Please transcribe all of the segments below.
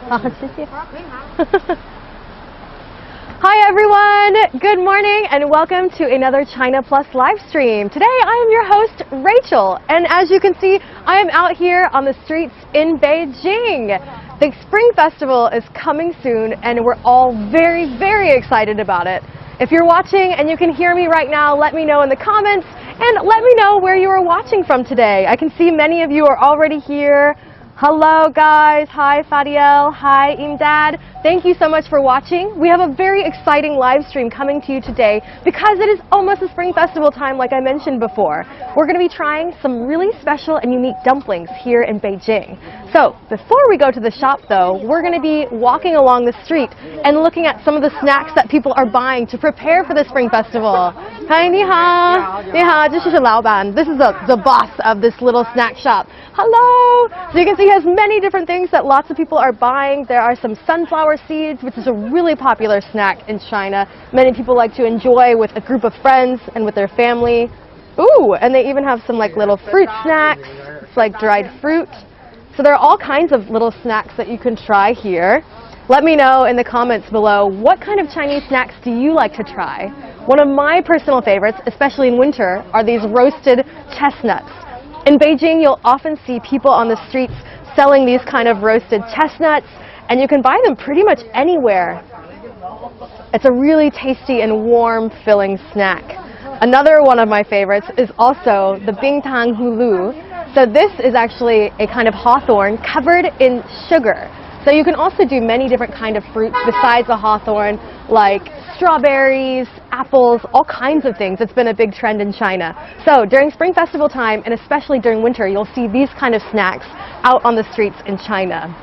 Hi everyone, good morning and welcome to another China Plus live stream. Today I am your host Rachel, and as you can see I am out here on the streets in Beijing. The Spring Festival is coming soon and we're all very excited about it. If you're watching and you can hear me right now, let me know in the comments and let me know where you are watching from today. I can see many of you are already here. Hello guys, hi Fadiel, hi Imdad. Thank you so much for watching. We have a very exciting live stream coming to you today because it is almost a Spring Festival time like I mentioned before. We're going to be trying some really special and unique dumplings here in Beijing. So before we go to the shop though, we're going to be walking along the street and looking at some of the snacks that people are buying to prepare for the Spring Festival. Hi, ni hao. Ni hao, this is the boss of this little snack shop. Hello! So you can see he has many different things that lots of people are buying. There are some sunflower seeds, which is a really popular snack in China. Many people like to enjoy with a group of friends and with their family. Ooh, and they even have some like little fruit snacks. It's like dried fruit. So there are all kinds of little snacks that you can try here. Let me know in the comments below, what kind of Chinese snacks do you like to try? One of my personal favorites, especially in winter, are these roasted chestnuts. In Beijing, you'll often see people on the streets selling these kind of roasted chestnuts, and you can buy them pretty much anywhere. It's a really tasty and warm, filling snack. Another one of my favorites is also the bingtang hulu. So this is actually a kind of hawthorn covered in sugar. So you can also do many different kind of fruits besides the hawthorn, like strawberries, apples, all kinds of things. It's been a big trend in China. So during Spring Festival time, and especially during winter, you'll see these kind of snacks out on the streets in China.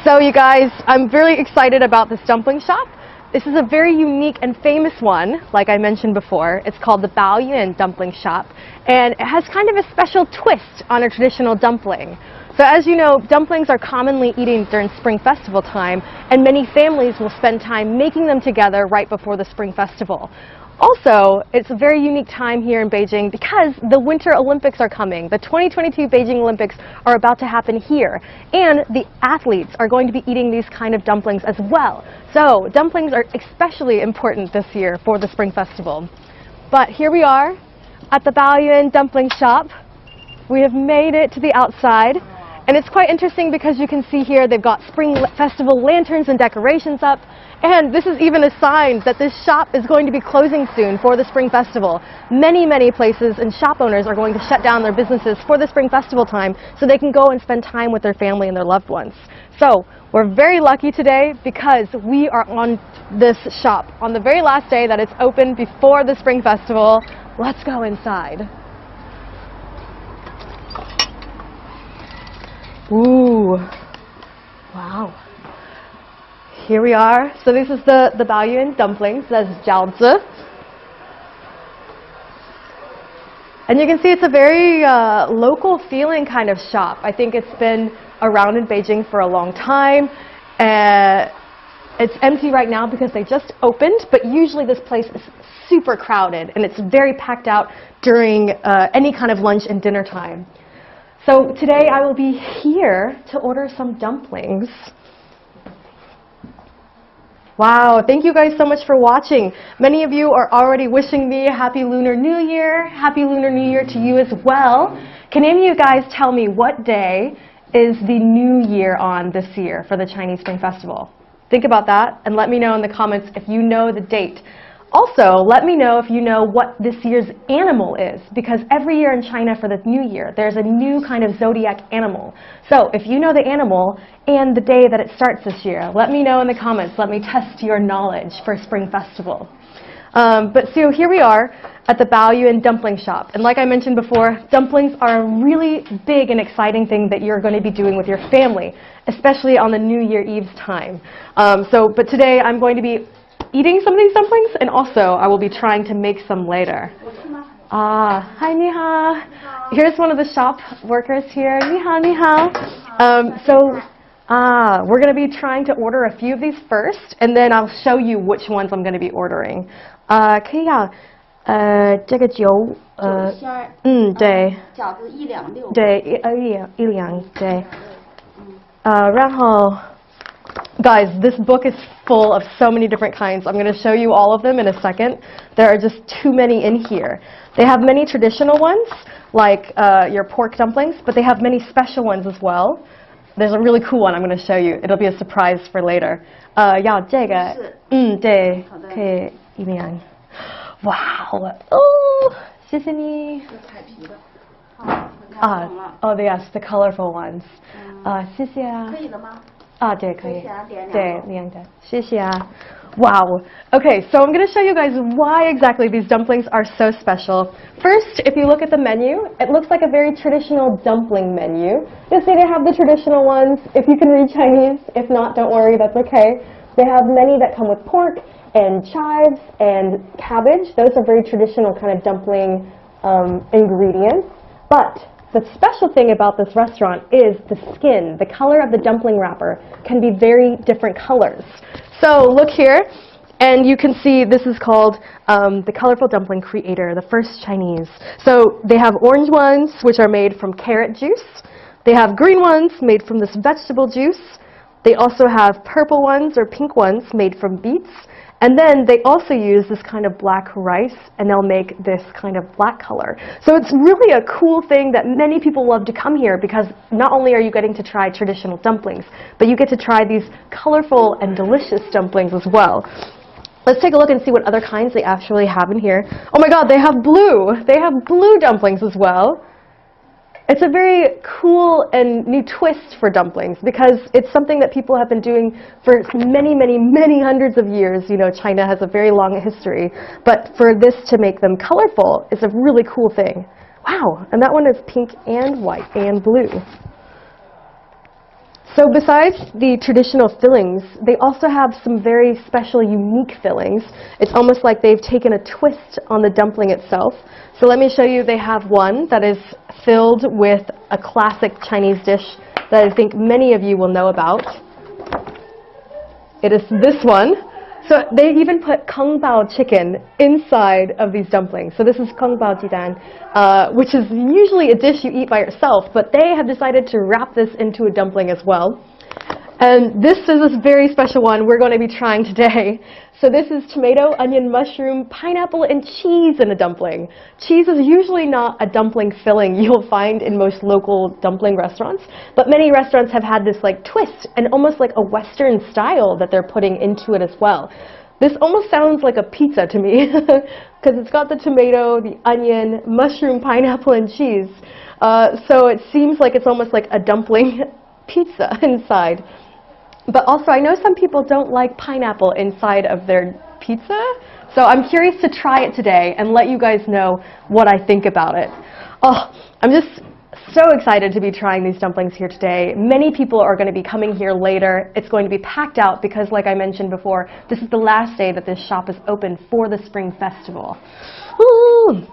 So you guys, I'm really excited about this dumpling shop. This is a very unique and famous one, like I mentioned before. It's called the Balian dumpling shop, and it has kind of a special twist on a traditional dumpling. So as you know, dumplings are commonly eaten during Spring Festival time, and many families will spend time making them together right before the Spring Festival. Also, it's a very unique time here in Beijing because the Winter Olympics are coming. The 2022 Beijing Olympics are about to happen here, and the athletes are going to be eating these kind of dumplings as well. So dumplings are especially important this year for the Spring Festival. But here we are at the Balian dumpling shop. We have made it to the outside. And it's quite interesting because you can see here they've got Spring Festival lanterns and decorations up. And this is even a sign that this shop is going to be closing soon for the Spring Festival. Many places and shop owners are going to shut down their businesses for the Spring Festival time so they can go and spend time with their family and their loved ones. So we're very lucky today because we are on this shop on the very last day that it's open before the Spring Festival. Let's go inside. Ooh, wow. Here we are. So this is the Balian dumplings, that's jiaozi. And you can see it's a very local feeling kind of shop. I think it's been around in Beijing for a long time. It's empty right now because they just opened, but usually this place is super crowded and it's very packed out during any kind of lunch and dinner time. So today I will be here to order some dumplings. Wow, thank you guys so much for watching. Many of you are already wishing me a Happy Lunar New Year. Happy Lunar New Year to you as well. Can any of you guys tell me what day is the New Year on this year for the Chinese Spring Festival? Think about that and let me know in the comments if you know the date. Also, let me know if you know what this year's animal is, because every year in China for the New Year, there's a new kind of zodiac animal. So if you know the animal and the day that it starts this year, let me know in the comments. Let me test your knowledge for Spring Festival. But so here we are at the Balian dumpling shop. And like I mentioned before, dumplings are a really big and exciting thing that you're going to be doing with your family, especially on the New Year Eve's time. But today I'm going to be eating some of these dumplings, and also I will be trying to make some later. Hi, ni hao. Here's one of the shop workers here. Ni hao, ni hao. We're going to be trying to order a few of these first, and then I'll show you which ones I'm going to be ordering. 可以要这个酒对饺子1两6对1两对然后 Guys, this book is full of so many different kinds. I'm going to show you all of them in a second. There are just too many in here. They have many traditional ones, like your pork dumplings, but they have many special ones as well. There's a really cool one I'm going to show you. It'll be a surprise for later. 要这个，对，可以一面。哇哦，谢谢你。Oh yes, the colorful ones. 谢谢啊。可以了吗？对，可以。对，两个。谢谢啊。Wow. Okay, so I'm going to show you guys why exactly these dumplings are so special. First, if you look at the menu, it looks like a very traditional dumpling menu. You'll see they have the traditional ones, if you can read Chinese. If not, don't worry, that's okay. They have many that come with pork and chives and cabbage. Those are very traditional kind of dumpling ingredients. But the special thing about this restaurant is the skin. The color of the dumpling wrapper can be very different colors. So look here, and you can see this is called the Colorful Dumpling Creator, the first Chinese. So they have orange ones, which are made from carrot juice. They have green ones made from this vegetable juice. They also have purple ones or pink ones made from beets. And then they also use this kind of black rice, and they'll make this kind of black color. So it's really a cool thing that many people love to come here, because not only are you getting to try traditional dumplings, but you get to try these colorful and delicious dumplings as well. Let's take a look and see what other kinds they actually have in here. Oh my god, they have blue! They have blue dumplings as well. It's a very cool and new twist for dumplings, because it's something that people have been doing for many, many, many hundreds of years. You know, China has a very long history. But for this to make them colorful is a really cool thing. Wow, and that one is pink and white and blue. So besides the traditional fillings, they also have some very special, unique fillings. It's almost like they've taken a twist on the dumpling itself. So let me show you, they have one that is filled with a classic Chinese dish that I think many of you will know about. It is this one. So they even put Kung Pao chicken inside of these dumplings. So this is Kung Pao Jidan, which is usually a dish you eat by yourself, but they have decided to wrap this into a dumpling as well. And this is a very special one we're going to be trying today. So this is tomato, onion, mushroom, pineapple, and cheese in a dumpling. Cheese is usually not a dumpling filling you'll find in most local dumpling restaurants, but many restaurants have had this like twist and almost like a Western style that they're putting into it as well. This almost sounds like a pizza to me, because it's got the tomato, the onion, mushroom, pineapple, and cheese. So it seems like it's almost like a dumpling pizza inside. But also, I know some people don't like pineapple inside of their pizza, so I'm curious to try it today and let you guys know what I think about it. Oh, I'm just so excited to be trying these dumplings here today. Many people are going to be coming here later. It's going to be packed out because, like I mentioned before, this is the last day that this shop is open for the Spring Festival. Woo!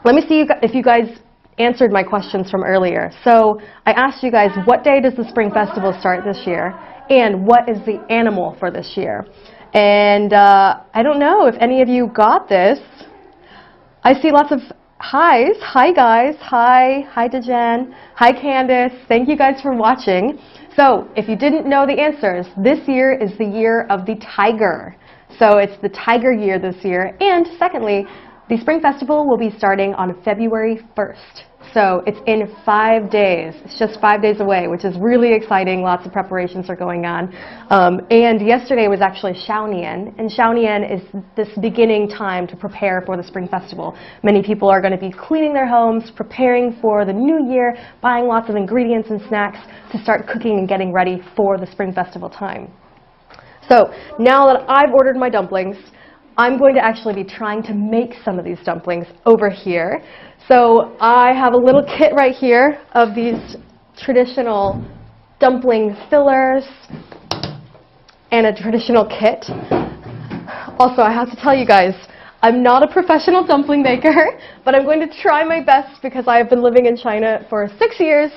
Let me see if you guys answered my questions from earlier. So I asked you guys, what day does the Spring Festival start this year? And what is the animal for this year? And I don't know if any of you got this. I see lots of hi's. Hi guys. Hi to Jen. Hi Candace. Thank you guys for watching. So if you didn't know the answers, this year is the year of the tiger. So it's the tiger year this year. And secondly, the Spring Festival will be starting on February 1st. So it's in 5 days. It's just 5 days away, which is really exciting. Lots of preparations are going on. And yesterday was actually Xiaonian. And Xiaonian is this beginning time to prepare for the Spring Festival. Many people are going to be cleaning their homes, preparing for the new year, buying lots of ingredients and snacks to start cooking and getting ready for the Spring Festival time. So now that I've ordered my dumplings, I'm going to actually be trying to make some of these dumplings over here. So I have a little kit right here of these traditional dumpling fillers and a traditional kit. Also, I have to tell you guys, I'm not a professional dumpling maker, but I'm going to try my best because I've been living in China for 6 years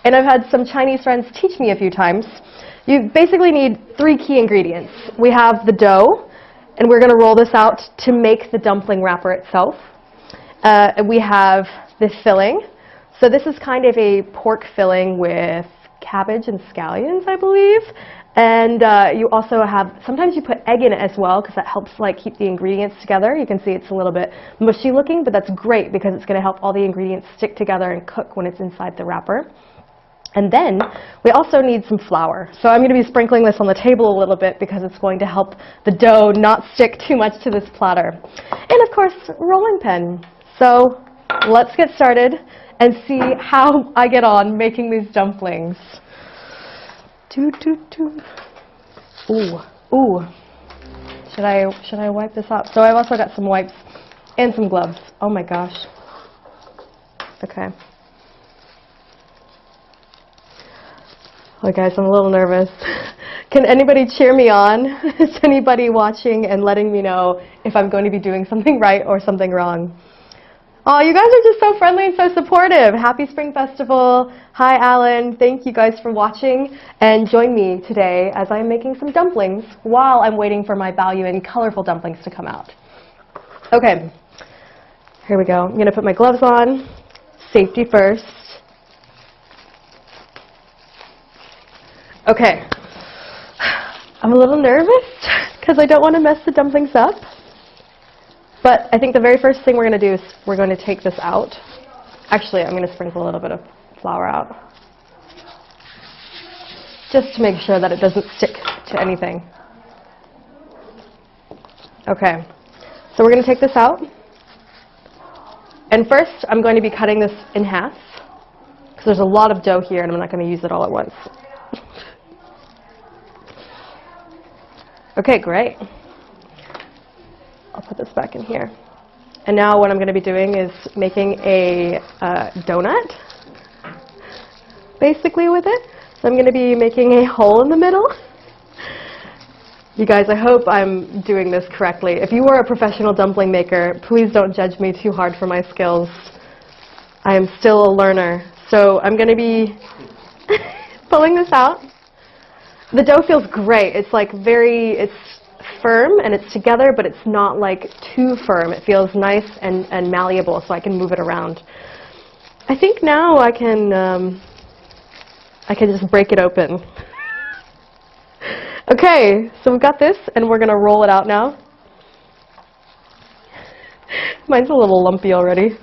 and I've had some Chinese friends teach me a few times. You basically need 3 key ingredients. We have the dough, and we're going to roll this out to make the dumpling wrapper itself. We have the filling. So this is kind of a pork filling with cabbage and scallions, I believe. And you also have, sometimes you put egg in it as well because that helps like keep the ingredients together. You can see it's a little bit mushy looking, but that's great because it's going to help all the ingredients stick together and cook when it's inside the wrapper. And then we also need some flour. So I'm going to be sprinkling this on the table a little bit because it's going to help the dough not stick too much to this platter. And of course, rolling pin. So let's get started and see how I get on making these dumplings. Ooh, ooh. Should I wipe this out? So I've also got some wipes and some gloves. Oh my gosh. Okay. Oh guys, I'm a little nervous. Can anybody cheer me on? Is anybody watching and letting me know if I'm going to be doing something right or something wrong? Oh, you guys are just so friendly and so supportive. Happy Spring Festival. Hi, Alan. Thank you guys for watching. And join me today as I'm making some dumplings while I'm waiting for my Balian colorful dumplings to come out. Okay, here we go. I'm going to put my gloves on. Safety first. Okay. I'm a little nervous because I don't want to mess the dumplings up. But I think the very first thing we're going to do is we're going to take this out. Actually, I'm going to sprinkle a little bit of flour out, just to make sure that it doesn't stick to anything. Okay, so we're going to take this out. And first, I'm going to be cutting this in half, because there's a lot of dough here, and I'm not going to use it all at once. Okay, great. I'll put this back in here. And now what I'm going to be doing is making a donut, basically, with it. So I'm going to be making a hole in the middle. You guys, I hope I'm doing this correctly. If you are a professional dumpling maker, please don't judge me too hard for my skills. I am still a learner. So I'm going to be pulling this out. The dough feels great. It's like it's firm and it's together, but it's not like too firm. It feels nice and malleable, so I can move it around. I think now I can just break it open. Okay, so we've got this, and we're going to roll it out now. Mine's a little lumpy already.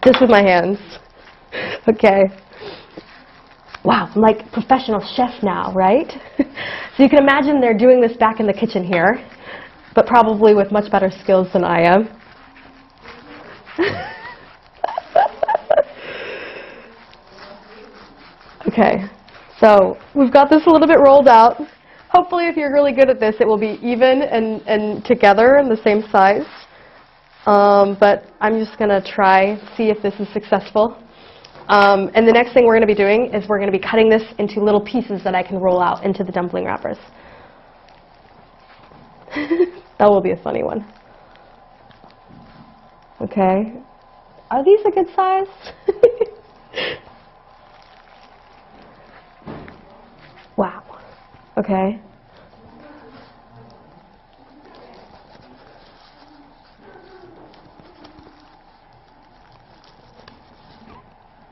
Just with my hands. Okay. Wow, I'm like professional chef now, right? So you can imagine they're doing this back in the kitchen here, but probably with much better skills than I am. Okay, so we've got this a little bit rolled out. Hopefully, if you're really good at this, it will be even and together and the same size. But I'm just going to try, see if this is successful. And the next thing we're going to be doing is we're going to be cutting this into little pieces that I can roll out into the dumpling wrappers. That will be a funny one. Okay. Are these a good size? Wow. Okay.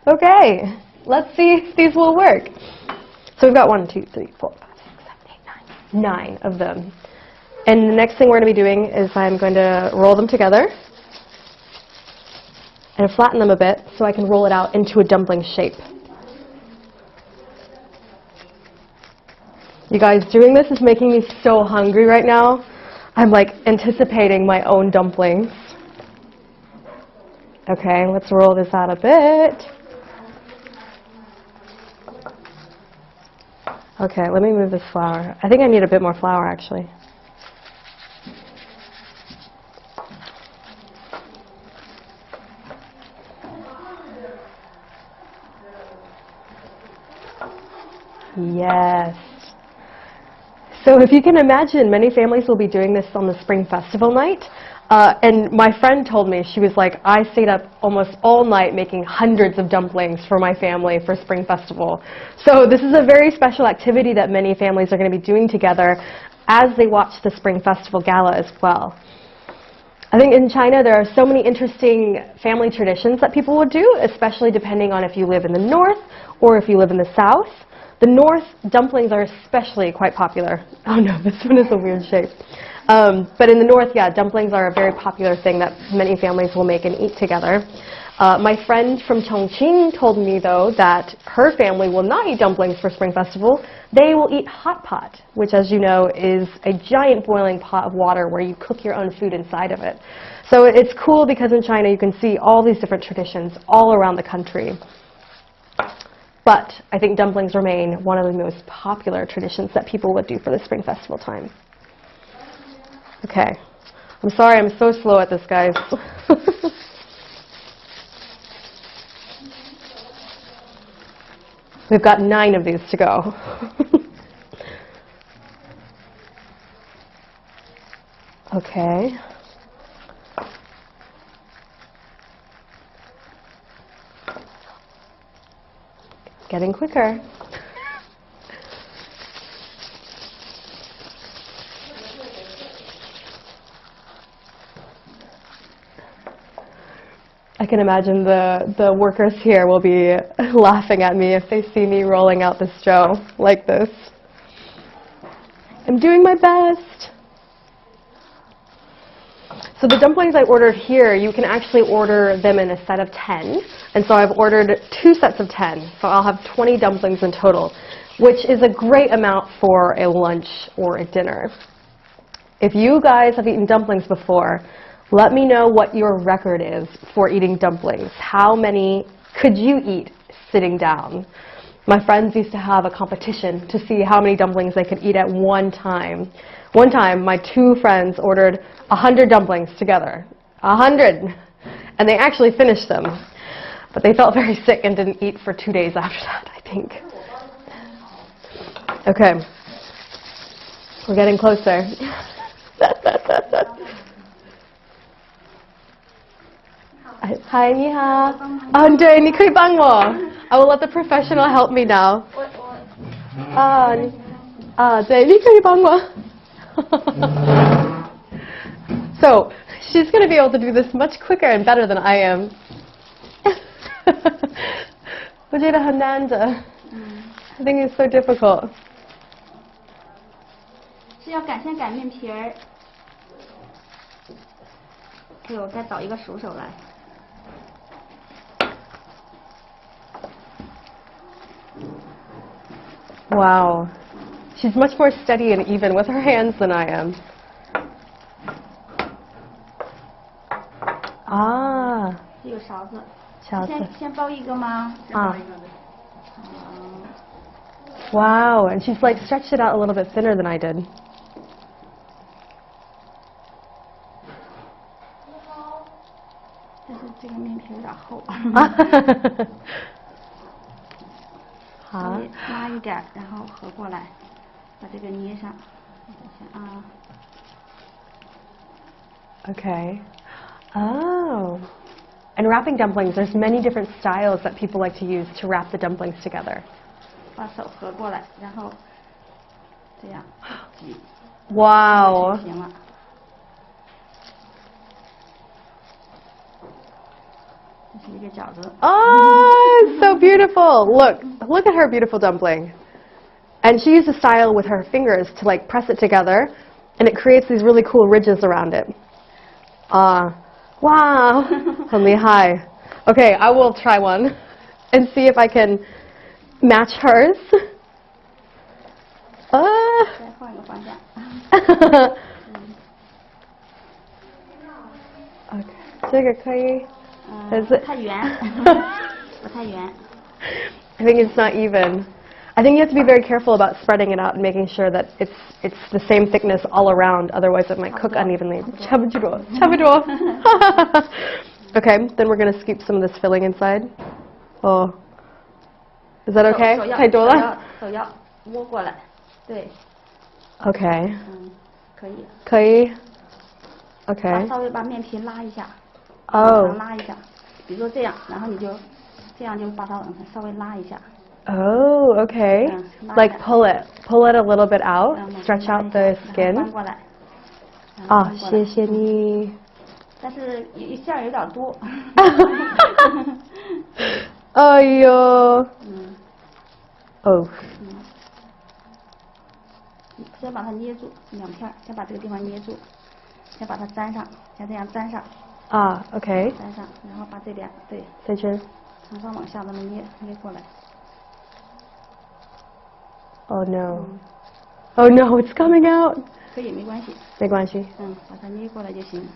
Okay, let's see if these will work. So we've got 1, 2, 3, 4, 5, 6, 7, 8, 9 of them. And the next thing we're going to be doing is I'm going to roll them together and flatten them a bit so I can roll it out into a dumpling shape. You guys, doing this is making me so hungry right now. I'm like anticipating my own dumplings. Okay, let's roll this out a bit. Okay, let me move this flour. I think I need a bit more flour, actually. Yes. So if you can imagine, many families will be doing this on the Spring Festival night. And my friend told me, she was like, I stayed up almost all night making hundreds of dumplings for my family for Spring Festival. So this is a very special activity that many families are going to be doing together as they watch the Spring Festival Gala as well. I think in China there are so many interesting family traditions that people would do, especially depending on if you live in the north or if you live in the south. The north, dumplings are especially quite popular. Oh no, this one is a weird shape. But in the north, yeah, dumplings are a very popular thing that many families will make and eat together. My friend from Chongqing told me, though, that her family will not eat dumplings for Spring Festival. They will eat hot pot, which, as you know, is a giant boiling pot of water where you cook your own food inside of it. So it's cool because in China you can see all these different traditions all around the country. But I think dumplings remain one of the most popular traditions that people would do for the Spring Festival time. Okay. I'm sorry I'm so slow at this, guys. We've got 9 of these to go. Okay. Getting quicker. I can imagine the workers here will be laughing at me if they see me rolling out this dough like this. I'm doing my best. So the dumplings I ordered here, you can actually order them in a set of 10. And so I've ordered 2 sets of 10. So I'll have 20 dumplings in total, which is a great amount for a lunch or a dinner. If you guys have eaten dumplings before, let me know what your record is for eating dumplings. How many could you eat sitting down? My friends used to have a competition to see how many dumplings they could eat at one time. One time, my 2 friends ordered 100 dumplings together. 100! And they actually finished them. But they felt very sick and didn't eat for 2 days after that, I think. Okay. We're getting closer. Hi, 你好。对，你可以帮我。I will let the professional help me now. 对，你可以帮我。So, she's going to be able to do this much quicker and better than I am. 我觉得很难的。I think it's so difficult. 是要先擀面皮儿。对，我再找一个熟手来。Wow. She's much more steady and even with her hands than I am. Ah. 有勺子。勺子。先包一个吗？Wow, and she's like stretched it out a little bit thinner than I did. Okay. Oh. And wrapping dumplings, there's many different styles that people like to use to wrap the dumplings together. Wow. Oh, it's so beautiful. Look at her beautiful dumpling. And she used a style with her fingers to like press it together, and it creates these really cool ridges around it. Wow. 很厉害. Okay, I will try one and see if I can match hers. Okay, 这个可以。太圆，不太圆。I think it's not even. I think you have to be very careful about spreading it out and making sure that it's the same thickness all around. Otherwise, it might cook unevenly. 差不多，差不多。Okay, then we're going to scoop some of this filling inside. Oh, is that okay? 太多了。手要摸过来，对。Okay. 可以。可以。Okay. 稍微把面皮拉一下。Oh. 拉一下，比如说这样，然后你就这样就把它稍微拉一下。Oh, okay. Like pull it a little bit out, stretch out the skin. 翻过来。谢谢你。但是馅儿有点多。哎呦。Oh. 先把它捏住2片，先把这个地方捏住，先把它粘上，先这样粘上。Ah, okay. 粘上，然后把这边对，在这。从上往下那么捏过来。Oh no. Oh no, it's coming out. 可以，没关系。没关系。把它捏过来就行。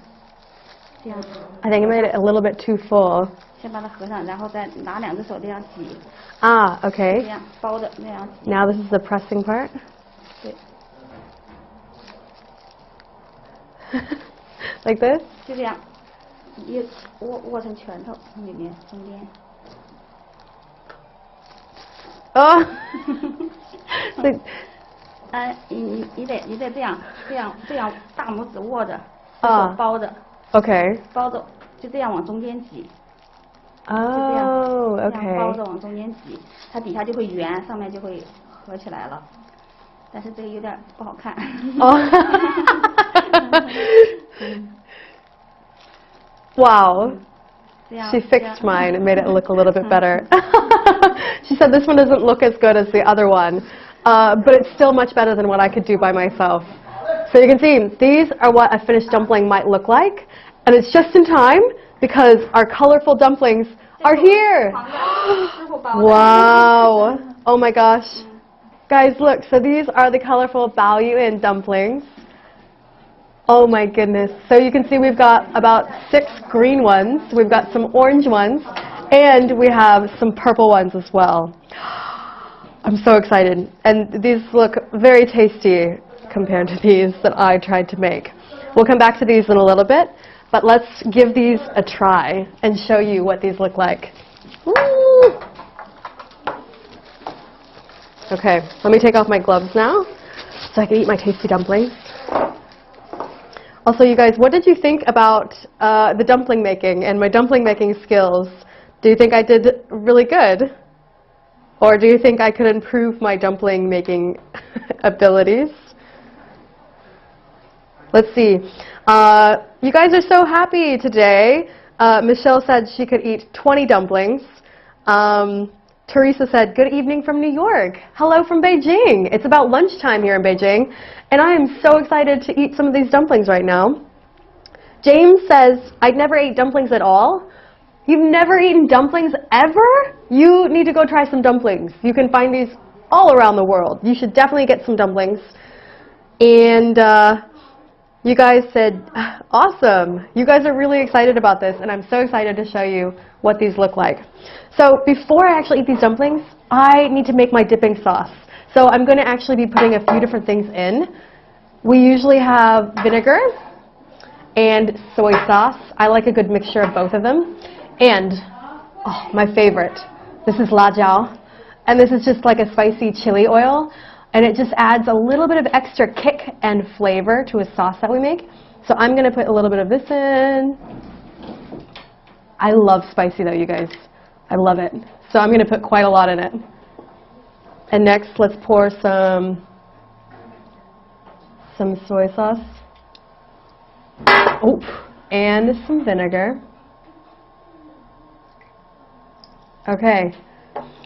这样。I think I made it a little bit too full. 先把它合上，然后再拿2只手这样挤。Ah, okay. 这样包着那样挤。Now this is the pressing part. 对。Like this? 就这样，一握成拳头，从里面中间。Oh. 你得这样大拇指握着，手包着。Okay. 包着，就这样往中间挤。Oh, okay. 这样包着往中间挤，它底下就会圆，上面就会合起来了。但是这个有点不好看。Wow. She fixed mine and made it look a little bit better. She said this one doesn't look as good as the other one, but it's still much better than what I could do by myself. So you can see, these are what a finished dumpling might look like, and it's just in time because our colorful dumplings are here. Wow. Oh my gosh. Guys, look, so these are the colorful Balian dumplings. Oh my goodness. So you can see we've got about 6 green ones, we've got some orange ones, and we have some purple ones as well. I'm so excited. And these look very tasty compared to these that I tried to make. We'll come back to these in a little bit, but let's give these a try and show you what these look like. Woo! Okay, let me take off my gloves now so I can eat my tasty dumplings. Also, you guys, what did you think about the dumpling making and my dumpling making skills? Do you think I did really good? Or do you think I could improve my dumpling making abilities? Let's see. You guys are so happy today. Michelle said she could eat 20 dumplings. Teresa said, good evening from New York. Hello from Beijing. It's about lunchtime here in Beijing, and I am so excited to eat some of these dumplings right now. James says, I'd never ate dumplings at all. You've never eaten dumplings ever? You need to go try some dumplings. You can find these all around the world. You should definitely get some dumplings. And you guys said, awesome. You guys are really excited about this, and I'm so excited to show you what these look like. So before I actually eat these dumplings, I need to make my dipping sauce. So I'm going to actually be putting a few different things in. We usually have vinegar and soy sauce. I like a good mixture of both of them. And, oh, my favorite, this is la jiao. And this is just like a spicy chili oil. And it just adds a little bit of extra kick and flavor to a sauce that we make. So I'm going to put a little bit of this in. I love spicy though, you guys. I love it. So I'm going to put quite a lot in it. And next, let's pour some soy sauce. Oh, and some vinegar. Okay.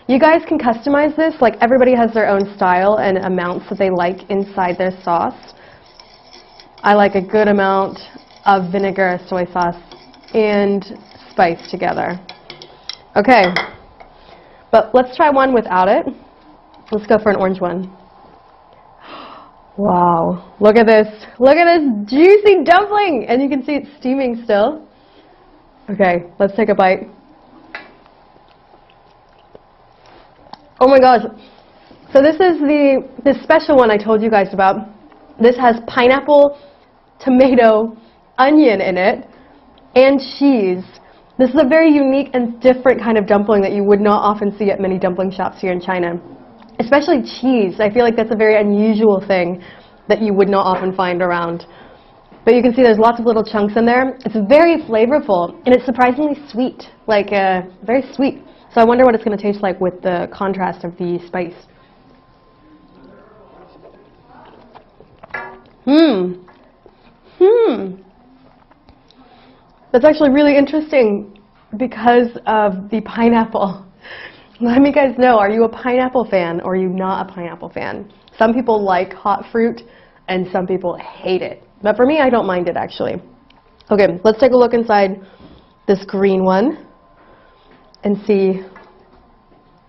You guys can customize this. Like, everybody has their own style and amounts that they like inside their sauce. I like a good amount of vinegar, soy sauce, and spice together. Okay, but let's try one without it. Let's go for an orange one. Wow, look at this. Look at this juicy dumpling! And you can see it's steaming still. Okay, let's take a bite. Oh my gosh. So this is this special one I told you guys about. This has pineapple, tomato, onion in it, and cheese. This is a very unique and different kind of dumpling that you would not often see at many dumpling shops here in China. Especially cheese. I feel like that's a very unusual thing that you would not often find around. But you can see there's lots of little chunks in there. It's very flavorful, and it's surprisingly sweet, like very sweet. So I wonder what it's going to taste like with the contrast of the spice. That's actually really interesting because of the pineapple. Let me guys know, are you a pineapple fan or are you not a pineapple fan? Some people like hot fruit and some people hate it. But for me, I don't mind it actually. Okay, let's take a look inside this green one and see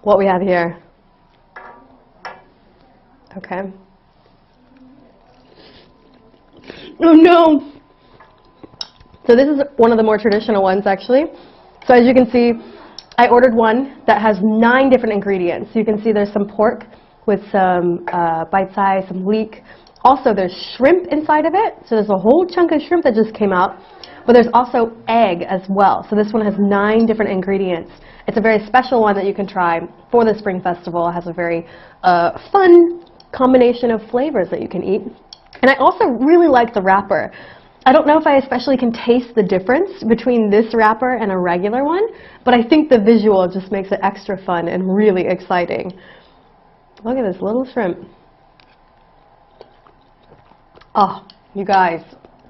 what we have here. Okay. Oh no! So this is one of the more traditional ones actually. So as you can see, I ordered one that has 9 different ingredients. You can see there's some pork with some bite size, some leek. Also there's shrimp inside of it. So there's a whole chunk of shrimp that just came out. But there's also egg as well. So this one has 9 different ingredients. It's a very special one that you can try for the Spring Festival. It has a very fun combination of flavors that you can eat. And I also really like the wrapper. I don't know if I especially can taste the difference between this wrapper and a regular one, but I think the visual just makes it extra fun and really exciting. Look at this little shrimp. Oh, you guys,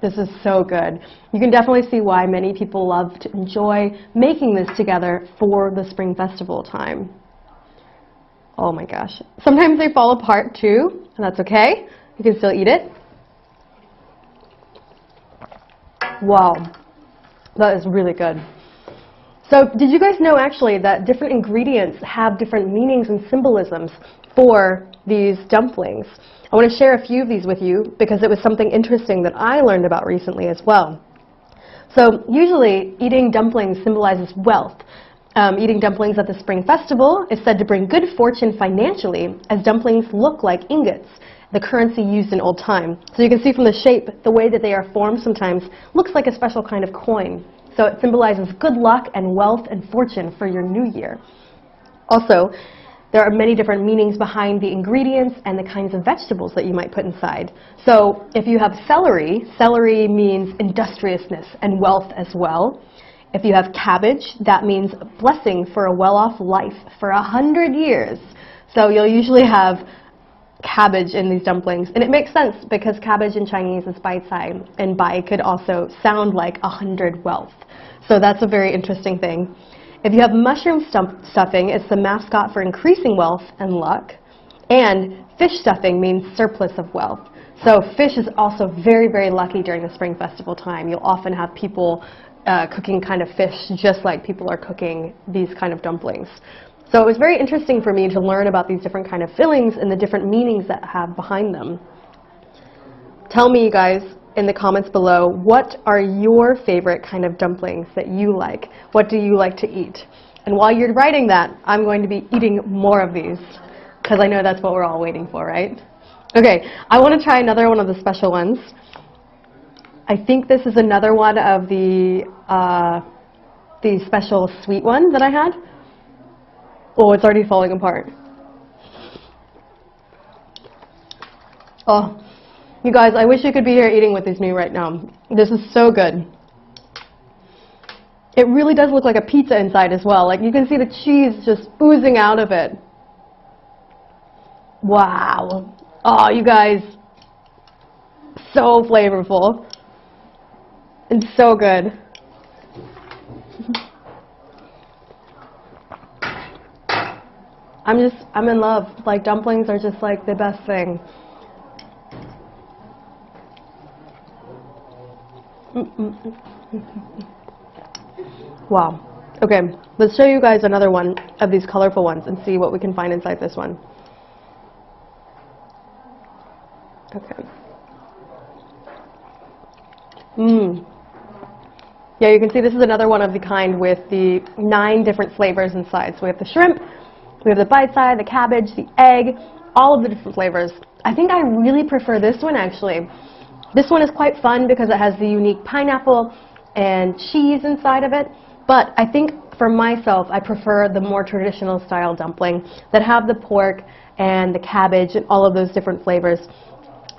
this is so good. You can definitely see why many people love to enjoy making this together for the Spring Festival time. Oh my gosh. Sometimes they fall apart too, and that's okay. You can still eat it. Wow, that is really good. So did you guys know actually that different ingredients have different meanings and symbolisms for these dumplings? I want to share a few of these with you because it was something interesting that I learned about recently as well. So usually eating dumplings symbolizes wealth. Eating dumplings at the Spring Festival is said to bring good fortune financially, as dumplings look like ingots, the currency used in old time. So you can see from the shape, the way that they are formed sometimes looks like a special kind of coin. So it symbolizes good luck and wealth and fortune for your new year. Also, there are many different meanings behind the ingredients and the kinds of vegetables that you might put inside. So if you have celery, celery means industriousness and wealth as well. If you have cabbage, that means blessing for a well-off life for 100 years. So you'll usually have cabbage in these dumplings, and it makes sense because cabbage in Chinese is bai cai, and bai could also sound like 100 wealth. So that's a very interesting thing. If you have mushroom stuffing, it's the mascot for increasing wealth and luck. And fish stuffing means surplus of wealth. So fish is also very, very lucky during the Spring Festival time. You'll often have people cooking kind of fish just like people are cooking these kind of dumplings. So it was very interesting for me to learn about these different kind of fillings and the different meanings that have behind them. Tell me, you guys, in the comments below, what are your favorite kind of dumplings that you like? What do you like to eat? And while you're writing that, I'm going to be eating more of these, because I know that's what we're all waiting for, right? Okay, I want to try another one of the special ones. I think this is another one of the special sweet one that I had. Oh, it's already falling apart. Oh, you guys, I wish you could be here eating with me right now. This is so good. It really does look like a pizza inside as well. Like you can see the cheese just oozing out of it. Wow. Oh, you guys, so flavorful and so good. I'm in love. Like dumplings are just like the best thing. Wow. Okay, let's show you guys another one of these colorful ones and see what we can find inside this one. Okay. Yeah, you can see this is another one of the kind with the 9 different flavors inside. So we have the shrimp, we have the bite side, the cabbage, the egg, all of the different flavors. I think I really prefer this one actually. This one is quite fun because it has the unique pineapple and cheese inside of it. But I think for myself, I prefer the more traditional style dumpling that have the pork and the cabbage and all of those different flavors.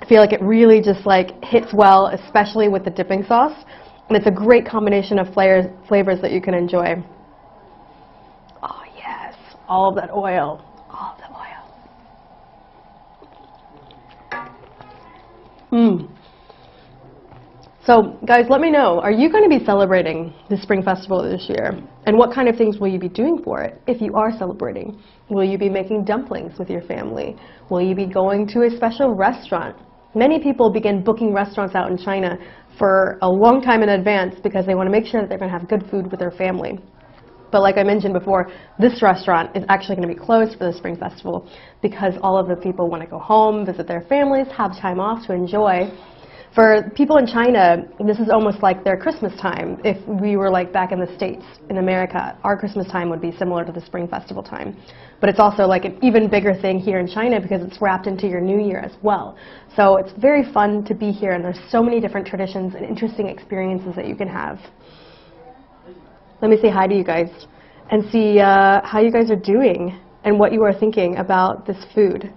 I feel like it really just like hits well, especially with the dipping sauce. And it's a great combination of flavors that you can enjoy. Oh yes, all of that oil, all of the oil. So guys, let me know, are you going to be celebrating the Spring Festival this year? And what kind of things will you be doing for it if you are celebrating? Will you be making dumplings with your family? Will you be going to a special restaurant? Many people begin booking restaurants out in China for a long time in advance because they want to make sure that they're going to have good food with their family. But like I mentioned before, this restaurant is actually going to be closed for the Spring Festival because all of the people want to go home, visit their families, have time off to enjoy. For people in China, this is almost like their Christmas time. If we were like back in the States, in America, our Christmas time would be similar to the Spring Festival time. But it's also like an even bigger thing here in China because it's wrapped into your New Year as well. So it's very fun to be here, and there's so many different traditions and interesting experiences that you can have. Let me say hi to you guys and see how you guys are doing and what you are thinking about this food.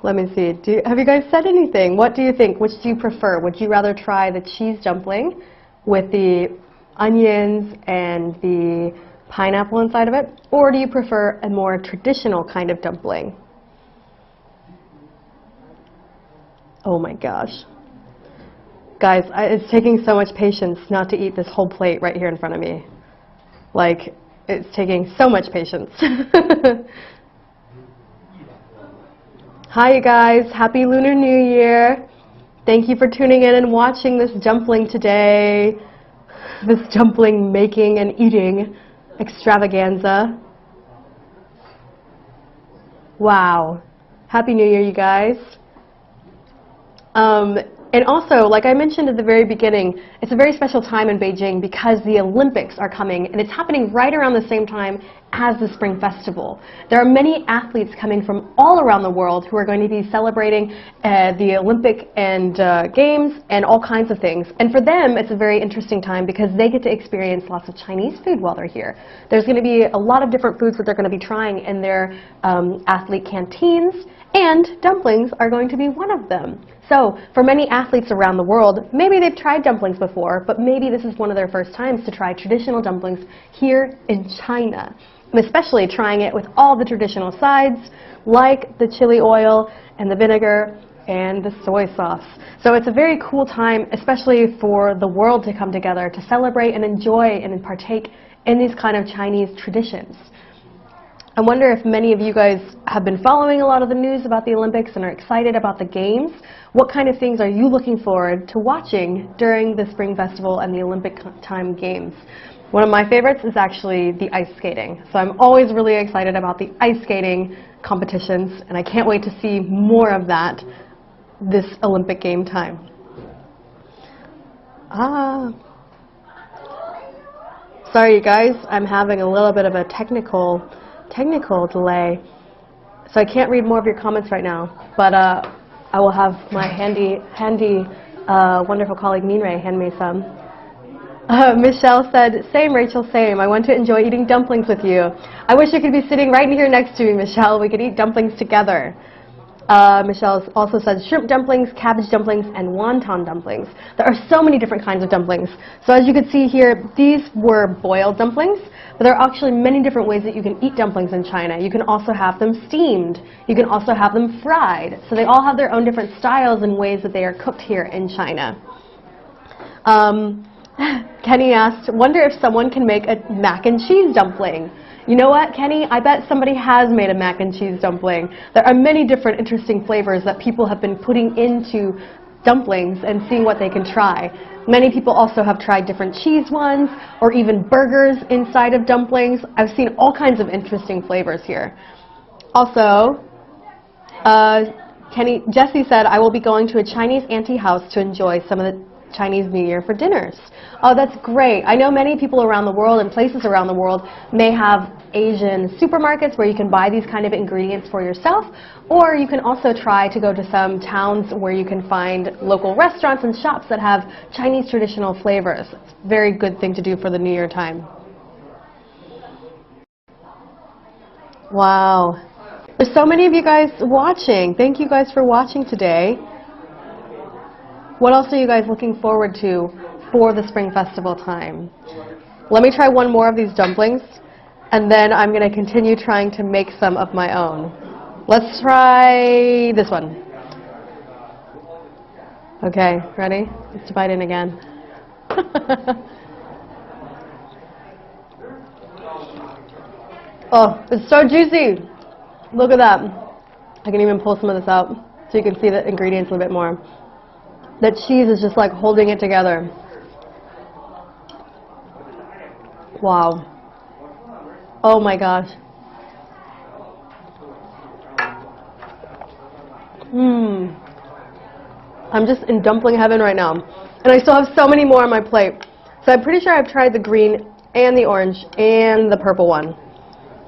Let me see. Have you guys said anything? What do you think? Which do you prefer? Would you rather try the cheese dumpling with the onions and the pineapple inside of it? Or do you prefer a more traditional kind of dumpling? Oh my gosh. Guys, it's taking so much patience not to eat this whole plate right here in front of me. Like, it's taking so much patience. Hi you guys, happy Lunar New Year. Thank you for tuning in and watching this dumpling today. This dumpling making and eating extravaganza. Wow. Happy New Year, you guys. And also, like I mentioned at the very beginning, it's a very special time in Beijing because the Olympics are coming, and it's happening right around the same time as the Spring Festival. There are many athletes coming from all around the world who are going to be celebrating the Olympic and games and all kinds of things. And for them, it's a very interesting time because they get to experience lots of Chinese food while they're here. There's going to be a lot of different foods that they're going to be trying in their athlete canteens, and dumplings are going to be one of them. So for many athletes around the world, maybe they've tried dumplings before, but maybe this is one of their first times to try traditional dumplings here in China. And especially trying it with all the traditional sides, like the chili oil and the vinegar and the soy sauce. So it's a very cool time, especially for the world to come together to celebrate and enjoy and partake in these kind of Chinese traditions. I wonder if many of you guys have been following a lot of the news about the Olympics and are excited about the games. What kind of things are you looking forward to watching during the Spring Festival and the Olympic time games? One of my favorites is actually the ice skating. So I'm always really excited about the ice skating competitions, and I can't wait to see more of that this Olympic game time. Sorry you guys, I'm having a little bit of a technical delay, so I can't read more of your comments right now, but I will have my handy wonderful colleague Minrei hand me some. Michelle said, same Rachel, same. I want to enjoy eating dumplings with you. I wish you could be sitting right here next to me, Michelle. We could eat dumplings together. Michelle also said shrimp dumplings, cabbage dumplings, and wonton dumplings. There are so many different kinds of dumplings. So as you can see here, these were boiled dumplings, but there are actually many different ways that you can eat dumplings in China. You can also have them steamed. You can also have them fried. So they all have their own different styles and ways that they are cooked here in China. Kenny asked, wonder if someone can make a mac and cheese dumpling. You know what, Kenny? I bet somebody has made a mac and cheese dumpling. There are many different interesting flavors that people have been putting into dumplings and seeing what they can try. Many people also have tried different cheese ones or even burgers inside of dumplings. I've seen all kinds of interesting flavors here. Also, Jessie said, I will be going to a Chinese auntie house to enjoy some of the Chinese New Year for dinners. Oh, that's great. I know many people around the world and places around the world may have Asian supermarkets where you can buy these kind of ingredients for yourself, or you can also try to go to some towns where you can find local restaurants and shops that have Chinese traditional flavors. It's a very good thing to do for the New Year time. Wow. There's so many of you guys watching. Thank you guys for watching today. What else are you guys looking forward to for the Spring Festival time? Let me try one more of these dumplings, and then I'm going to continue trying to make some of my own. Let's try this one. Okay, ready? Let's bite in again. Oh, it's so juicy. Look at that. I can even pull some of this out so you can see the ingredients a little bit more. The cheese is just like holding it together. Wow. Oh my gosh. Mmm. I'm just in dumpling heaven right now. And I still have so many more on my plate. So I'm pretty sure I've tried the green and the orange and the purple one.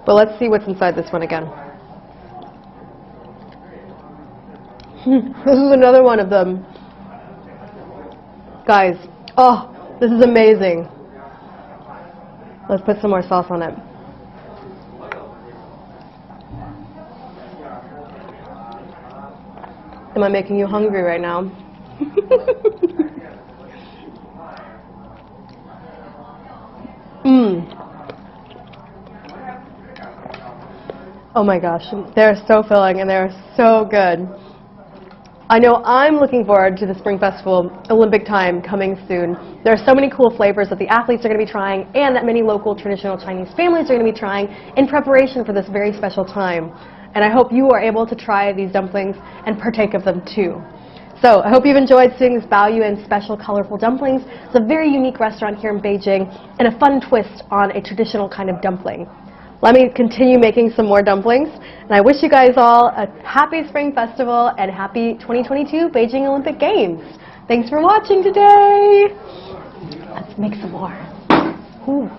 But let's see what's inside this one again. This is another one of them. Guys, oh, this is amazing. Let's put some more sauce on it. Am I making you hungry right now? Oh my gosh, they're so filling and they're so good. I know I'm looking forward to the Spring Festival Olympic time coming soon. There are so many cool flavors that the athletes are going to be trying and that many local traditional Chinese families are going to be trying in preparation for this very special time. And I hope you are able to try these dumplings and partake of them too. So I hope you've enjoyed seeing this Balian special colorful dumplings. It's a very unique restaurant here in Beijing and a fun twist on a traditional kind of dumpling. Let me continue making some more dumplings, and I wish you guys all a happy Spring Festival and happy 2022 Beijing Olympic Games. Thanks for watching today. Let's make some more. Ooh.